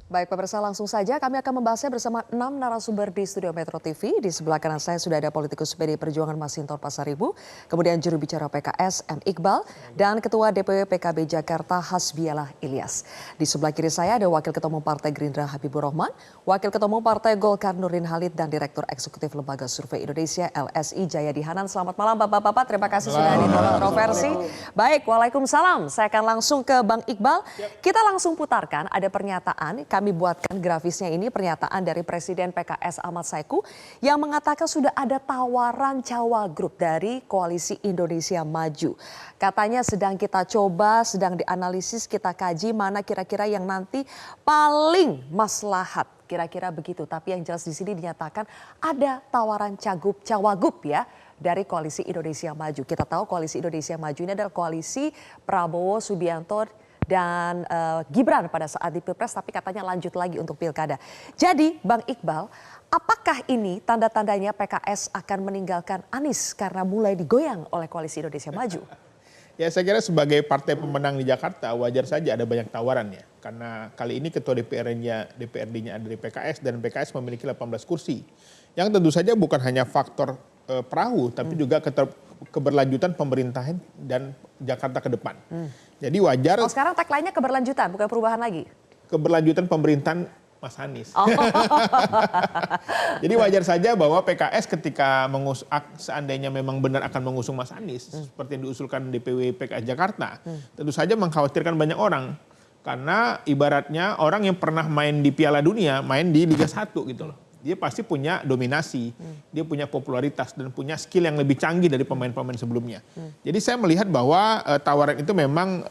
Baik pemirsa, langsung saja kami akan membahasnya bersama 6 narasumber di Studio Metro TV. Di sebelah kanan saya sudah ada politikus PDI Perjuangan Masinton Pasaribu, kemudian juru bicara PKS M. Iqbal, dan Ketua DPW PKB Jakarta Hasbialah Ilyas. Di sebelah kiri saya ada Wakil Ketua Umum Partai Gerindra Habibur Rahman, Wakil Ketua Umum Partai Golkar Nurdin Halid, dan Direktur Eksekutif Lembaga Survei Indonesia LSI Jayadi Hanan. Selamat malam Bapak-Bapak, terima kasih sudah hadir di Kontroversi. Baik, Waalaikumsalam. Saya akan langsung ke Bang Iqbal. Kita langsung putarkan, ada pernyataan. Kami buatkan grafisnya ini pernyataan dari Presiden PKS Ahmad Saiku yang mengatakan sudah ada tawaran cawagup dari Koalisi Indonesia Maju. Katanya sedang kita coba, sedang dianalisis, kita kaji mana kira-kira yang nanti paling maslahat. Kira-kira begitu, tapi yang jelas di sini dinyatakan ada tawaran cawagup ya dari Koalisi Indonesia Maju. Kita tahu Koalisi Indonesia Maju ini adalah koalisi Prabowo Subianto dan Gibran pada saat di Pilpres, tapi katanya lanjut lagi untuk Pilkada. Jadi Bang Iqbal, apakah ini tanda-tandanya PKS akan meninggalkan Anies karena mulai digoyang oleh Koalisi Indonesia Maju? Ya, saya kira sebagai partai pemenang di Jakarta wajar saja ada banyak tawarannya. Karena kali ini ketua DPRD-nya ada di PKS dan PKS memiliki 18 kursi. Yang tentu saja bukan hanya faktor perahu, tapi juga keberlanjutan pemerintahan dan Jakarta ke depan. Jadi wajar. Oh, sekarang tagline-nya keberlanjutan, bukan perubahan lagi? Keberlanjutan pemerintahan Mas Anies. Oh. Jadi wajar saja bahwa PKS ketika seandainya memang benar akan mengusung Mas Anies, seperti yang diusulkan DPW PKS Jakarta, tentu saja mengkhawatirkan banyak orang. Karena ibaratnya orang yang pernah main di Piala Dunia, main di Liga 1 gitu loh. Dia pasti punya dominasi, dia punya popularitas dan punya skill yang lebih canggih dari pemain-pemain sebelumnya. Jadi saya melihat bahwa tawaran itu memang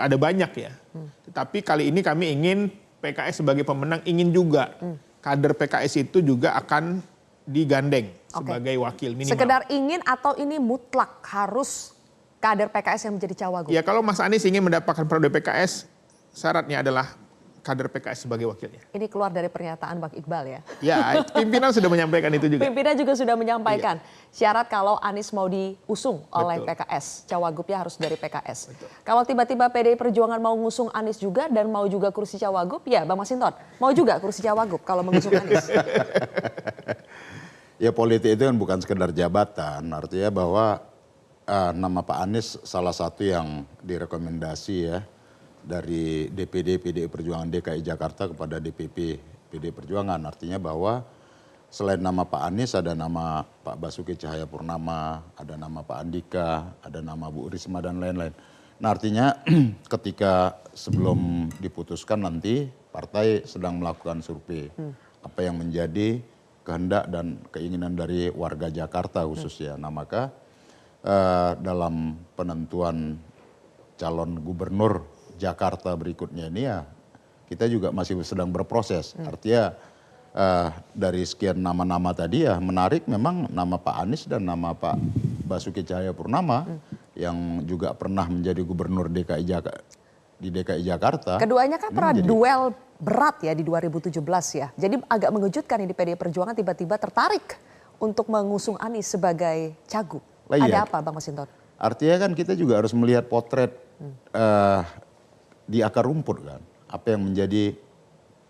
ada banyak ya. Tetapi kali ini kami ingin PKS sebagai pemenang ingin juga kader PKS itu juga akan digandeng sebagai wakil minimal. Sekedar ingin atau ini mutlak harus kader PKS yang menjadi cawagup? Ya, kalau Mas Anies ingin mendapatkan periode PKS, syaratnya adalah kader PKS sebagai wakilnya. Ini keluar dari pernyataan Bang Iqbal ya? Ya, pimpinan sudah menyampaikan itu juga. Pimpinan juga sudah menyampaikan syarat kalau Anies mau diusung oleh PKS, cawagupnya harus dari PKS. Betul. Kalau tiba-tiba PDI Perjuangan mau ngusung Anies juga dan mau juga kursi cawagup, ya Bang Masinton, mau juga kursi cawagup kalau mengusung Anies? Ya, politik itu kan bukan sekedar jabatan, artinya bahwa nama Pak Anies salah satu yang direkomendasi ya dari DPD PDI Perjuangan DKI Jakarta kepada DPP PDI Perjuangan. Artinya bahwa selain nama Pak Anies ada nama Pak Basuki Cahayapurnama, ada nama Pak Andika, ada nama Bu Risma dan lain-lain. Nah, artinya ketika sebelum diputuskan nanti partai sedang melakukan survei apa yang menjadi kehendak dan keinginan dari warga Jakarta khususnya. Nah, maka dalam penentuan calon gubernur Jakarta berikutnya ini ya kita juga masih sedang berproses. Artinya dari sekian nama-nama tadi ya menarik memang nama Pak Anies dan nama Pak Basuki Cahayapurnama yang juga pernah menjadi gubernur di DKI Jakarta. Keduanya kan pernah duel berat ya di 2017 ya. Jadi agak mengejutkan ini PDI Perjuangan tiba-tiba tertarik untuk mengusung Anies sebagai cagup. Ada apa Bang Masinton? Artinya kan kita juga harus melihat potret di akar rumput kan, apa yang menjadi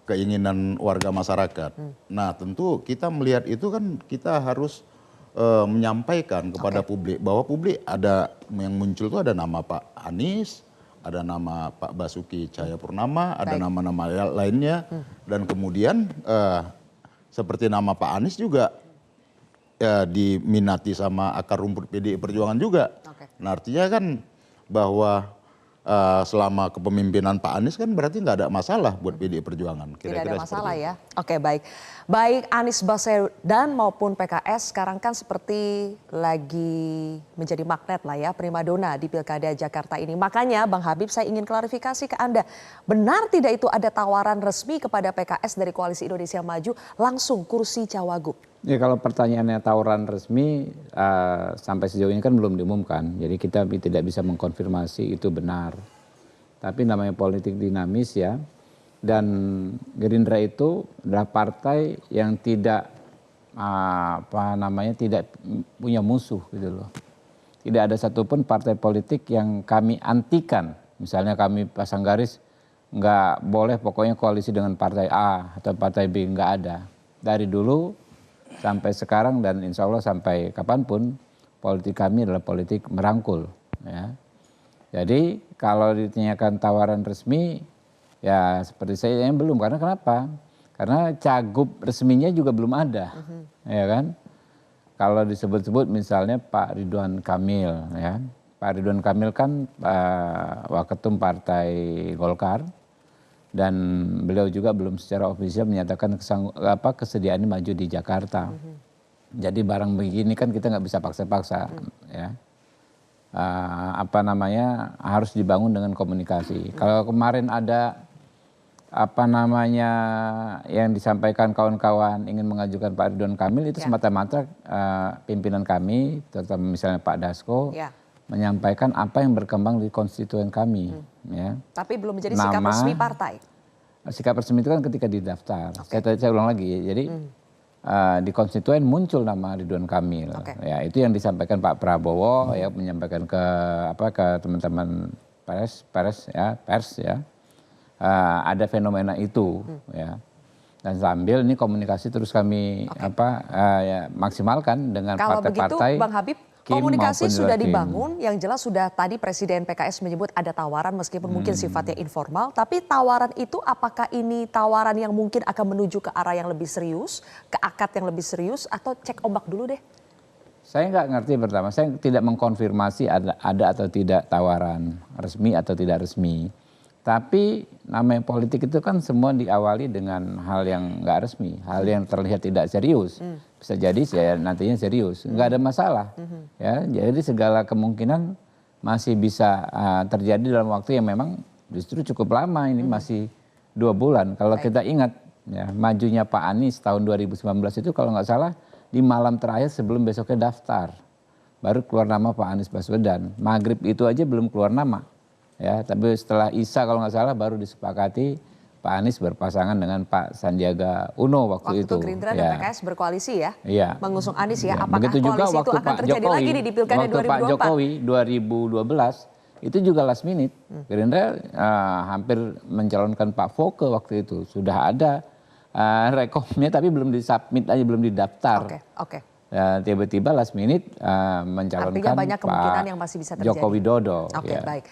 keinginan warga masyarakat. Nah, tentu kita melihat itu kan kita harus menyampaikan kepada publik bahwa publik ada yang muncul itu ada nama Pak Anies, ada nama Pak Basuki Cahayapurnama, ada nama-nama lainnya dan kemudian seperti nama Pak Anies juga diminati sama akar rumput PDI Perjuangan juga. Nah, artinya kan bahwa selama kepemimpinan Pak Anies kan berarti nggak ada masalah buat PDI Perjuangan. Tidak ada masalah ya. Oke, baik. Baik Anies Baswedan maupun PKS sekarang kan seperti lagi menjadi magnet lah ya, primadona di Pilkada Jakarta ini. Makanya Bang Habib saya ingin klarifikasi ke Anda. Benar tidak itu ada tawaran resmi kepada PKS dari Koalisi Indonesia Maju langsung kursi cawagup? Ya, kalau pertanyaannya tawaran resmi sampai sejauh ini kan belum diumumkan. Jadi kita tidak bisa mengkonfirmasi itu benar. Tapi namanya politik dinamis ya. Dan Gerindra itu adalah partai yang tidak tidak punya musuh gitu loh. Tidak ada satupun partai politik yang kami antikan. Misalnya kami pasang garis nggak boleh pokoknya koalisi dengan partai A atau partai B, nggak ada. Dari dulu sampai sekarang dan insya Allah sampai kapanpun politik kami adalah politik merangkul. Ya. Jadi kalau ditanyakan tawaran resmi, ya seperti saya yang belum. Karena kenapa? Karena cagup resminya juga belum ada, ya kan? Kalau disebut-sebut misalnya Pak Ridwan Kamil, ya. Pak Ridwan Kamil kan waketum Partai Golkar dan beliau juga belum secara ofisial menyatakan kesediaannya maju di Jakarta. Jadi barang begini kan kita nggak bisa paksa-paksa, ya. Harus dibangun dengan komunikasi. Kalau kemarin ada yang disampaikan kawan-kawan ingin mengajukan Pak Ridwan Kamil itu semata-mata pimpinan kami, terutama misalnya Pak Dasko, menyampaikan apa yang berkembang di konstituen kami. Ya. Tapi belum menjadi sikap resmi partai. Sikap resmi itu kan ketika didaftar. Saya ulang lagi, jadi di konstituen muncul nama Ridwan Kamil. Ya, itu yang disampaikan Pak Prabowo, ya, menyampaikan ke teman-teman pers ya. Ada fenomena itu, ya. Dan sambil ini komunikasi terus kami maksimalkan dengan partai-partai. Kalau begitu, Bang Habib, komunikasi sudah dibangun. Yang jelas sudah tadi Presiden PKS menyebut ada tawaran meskipun mungkin sifatnya informal. Tapi tawaran itu apakah ini tawaran yang mungkin akan menuju ke arah yang lebih serius, ke akad yang lebih serius, atau cek ombak dulu deh? Saya nggak ngerti pertama. Saya tidak mengkonfirmasi ada atau tidak tawaran resmi atau tidak resmi. Tapi namanya politik itu kan semua diawali dengan hal yang nggak resmi, hal yang terlihat tidak serius. Bisa jadi nantinya serius, nggak ada masalah. Ya, jadi segala kemungkinan masih bisa terjadi dalam waktu yang memang justru cukup lama, ini masih 2 bulan. Kalau kita ingat, ya, majunya Pak Anies tahun 2019 itu kalau nggak salah di malam terakhir sebelum besoknya daftar, baru keluar nama Pak Anies Baswedan. Maghrib itu aja belum keluar nama. Ya, tapi setelah Isya kalau nggak salah baru disepakati Pak Anies berpasangan dengan Pak Sandiaga Uno waktu itu. Gerindra dan PKS berkoalisi ya, mengusung Anies ya. Ya. Apakah begitu juga koalisi waktu itu akan Pak terjadi Jokowi, lagi di Pilkada 2024? Waktu Pak Jokowi 2012 itu juga last minute. Gerindra hampir mencalonkan Pak Foke waktu itu. Sudah ada rekomnya tapi belum disubmit aja, belum didaftar. Oke. Tiba-tiba last minute mencalonkan artinya banyak kemungkinan Pak yang masih bisa terjadi. Joko Widodo. Oke, baik.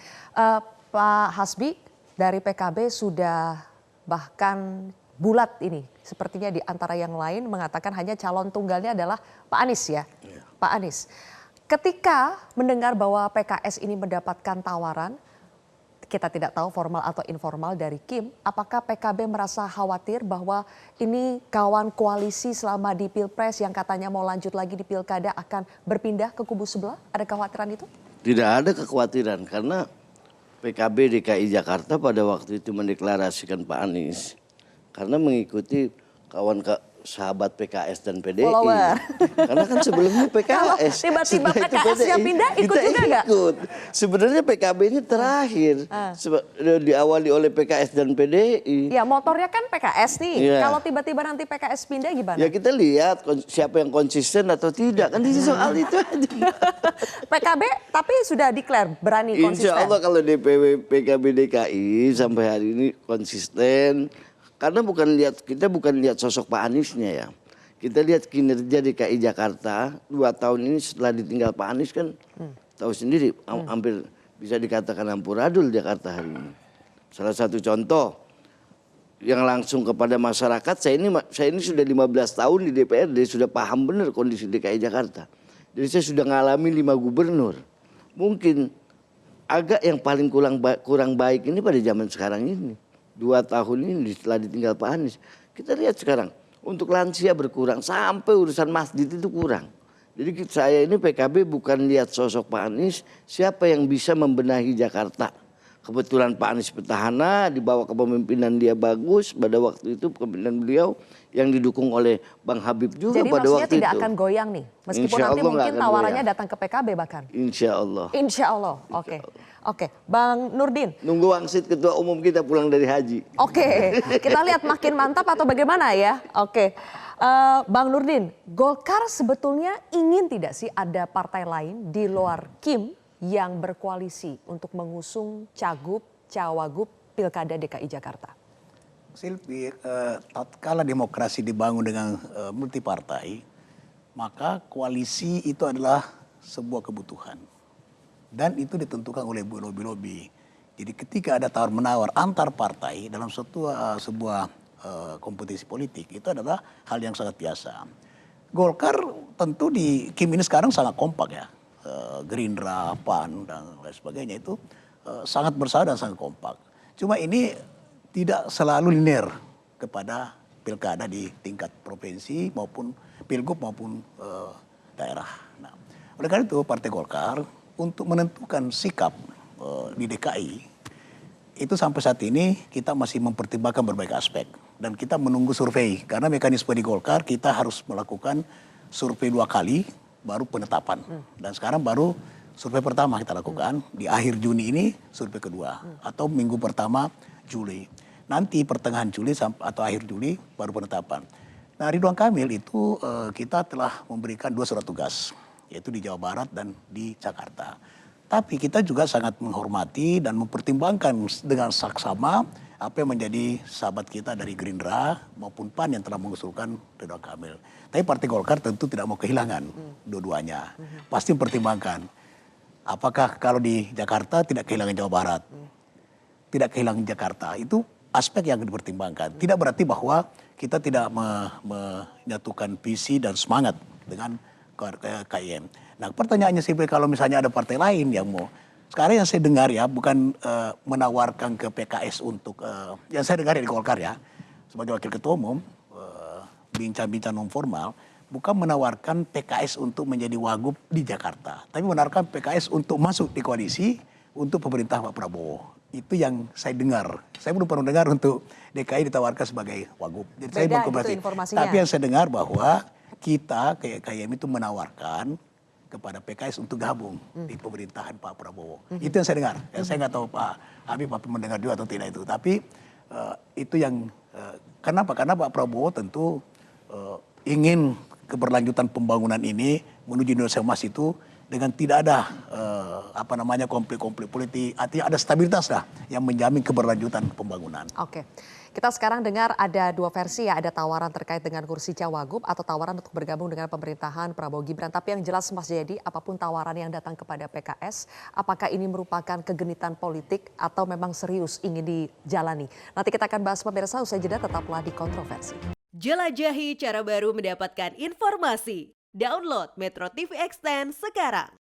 Pak Hasbi dari PKB sudah bahkan bulat ini. Sepertinya di antara yang lain mengatakan hanya calon tunggalnya adalah Pak Anies ya. Pak Anies, ketika mendengar bahwa PKS ini mendapatkan tawaran, kita tidak tahu formal atau informal dari Kim, apakah PKB merasa khawatir bahwa ini kawan koalisi selama di Pilpres yang katanya mau lanjut lagi di Pilkada akan berpindah ke kubu sebelah? Ada kekhawatiran itu? Tidak ada kekhawatiran karena PKB DKI Jakarta pada waktu itu mendeklarasikan Pak Anies karena mengikuti sahabat PKS dan PDI. Follower. Karena kan sebelumnya PKS. Kalau tiba-tiba PKS-nya pindah, ikut juga nggak? Ikut. Sebenarnya PKB ini terakhir diawali oleh PKS dan PDI. Ya motornya kan PKS nih. Ya. Kalau tiba-tiba nanti PKS pindah gimana? Ya kita lihat siapa yang konsisten atau tidak. Kan di soal itu aja. PKB tapi sudah declare berani konsisten. Insya Allah kalau DPW PKB DKI sampai hari ini konsisten. Karena kita bukan lihat sosok Pak Aniesnya ya. Kita lihat kinerja DKI Jakarta 2 tahun ini setelah ditinggal Pak Anies kan tahu sendiri hampir bisa dikatakan amburadul Jakarta hari ini. Salah satu contoh yang langsung kepada masyarakat, saya ini sudah 15 tahun di DPRD, sudah paham benar kondisi DKI Jakarta. Jadi saya sudah ngalami 5 gubernur. Mungkin agak yang paling kurang baik ini pada zaman sekarang ini. 2 tahun ini setelah ditinggal Pak Anies. Kita lihat sekarang, untuk lansia berkurang, sampai urusan masjid itu kurang. Jadi saya ini PKB bukan lihat sosok Pak Anies, siapa yang bisa membenahi Jakarta. Kebetulan Pak Anies petahana, dibawa kepemimpinan dia bagus, pada waktu itu kepemimpinan beliau yang didukung oleh Bang Habib juga. Jadi pada waktu itu. Jadi maksudnya tidak akan goyang nih, meskipun nanti mungkin tawarannya datang ke PKB bahkan. Insya Allah. Insya Allah, oke. Oke, Bang Nurdin. Nunggu wangsit ketua umum kita pulang dari haji. Oke, kita lihat makin mantap atau bagaimana ya. Oke, Bang Nurdin, Golkar sebetulnya ingin tidak sih ada partai lain di luar Kim yang berkoalisi untuk mengusung cagup, cawagup Pilkada DKI Jakarta? Silvi, tatkala demokrasi dibangun dengan multipartai, maka koalisi itu adalah sebuah kebutuhan. Dan itu ditentukan oleh lobby-lobby. Jadi ketika ada tawar-menawar antar partai dalam sebuah kompetisi politik, itu adalah hal yang sangat biasa. Golkar tentu di Kim ini sekarang sangat kompak ya. Gerindra, PAN, dan lain sebagainya itu sangat bersahabat dan sangat kompak. Cuma ini tidak selalu linear kepada pilkada di tingkat provinsi maupun pilgub maupun daerah. Nah, oleh karena itu Partai Golkar untuk menentukan sikap di DKI itu sampai saat ini kita masih mempertimbangkan berbagai aspek dan kita menunggu survei karena mekanisme di Golkar kita harus melakukan survei 2 kali baru penetapan dan sekarang baru survei pertama kita lakukan di akhir Juni ini survei kedua atau minggu pertama Juli. Nanti pertengahan Juli atau akhir Juli baru penetapan. Nah, Ridwan Kamil itu kita telah memberikan 2 surat tugas, yaitu di Jawa Barat dan di Jakarta. Tapi kita juga sangat menghormati dan mempertimbangkan dengan saksama apa yang menjadi sahabat kita dari Gerindra maupun PAN yang telah mengusulkan Ridwan Kamil. Tapi Partai Golkar tentu tidak mau kehilangan dua-duanya. Pasti mempertimbangkan. Apakah kalau di Jakarta tidak kehilangan Jawa Barat, tidak kehilangan Jakarta, itu aspek yang dipertimbangkan. Tidak berarti bahwa kita tidak menyatukan visi dan semangat dengan KIM. Nah, pertanyaannya sih kalau misalnya ada partai lain yang mau. Sekarang yang saya dengar ya bukan menawarkan ke PKS untuk yang saya dengar di Golkar ya sebagai wakil ketua umum bincang-bincang non formal bukan menawarkan PKS untuk menjadi wagub di Jakarta, tapi menawarkan PKS untuk masuk di koalisi untuk pemerintah Pak Prabowo. Itu yang saya dengar. Saya belum pernah dengar untuk DKI ditawarkan sebagai wagub. Jadi saya gitu informasinya. Tapi yang saya dengar bahwa kita kayak KIM itu menawarkan kepada PKS untuk gabung di pemerintahan Pak Prabowo. Itu yang saya dengar. Ya, saya nggak tahu Pak Habib apa mendengar juga atau tidak itu. Tapi itu yang kenapa? Karena Pak Prabowo tentu ingin keberlanjutan pembangunan ini menuju Indonesia Emas itu dengan tidak ada konflik-konflik politik, artinya ada stabilitas lah yang menjamin keberlanjutan pembangunan. Oke, kita sekarang dengar ada 2 versi ya, ada tawaran terkait dengan kursi Cawagup atau tawaran untuk bergabung dengan pemerintahan Prabowo Gibran. Tapi yang jelas Mas Jayadi, apapun tawaran yang datang kepada PKS, apakah ini merupakan kegenitan politik atau memang serius ingin dijalani? Nanti kita akan bahas pemirsa, usai jeda tetaplah di Kontroversi. Jelajahi cara baru mendapatkan informasi. Download Metro TV Extend sekarang.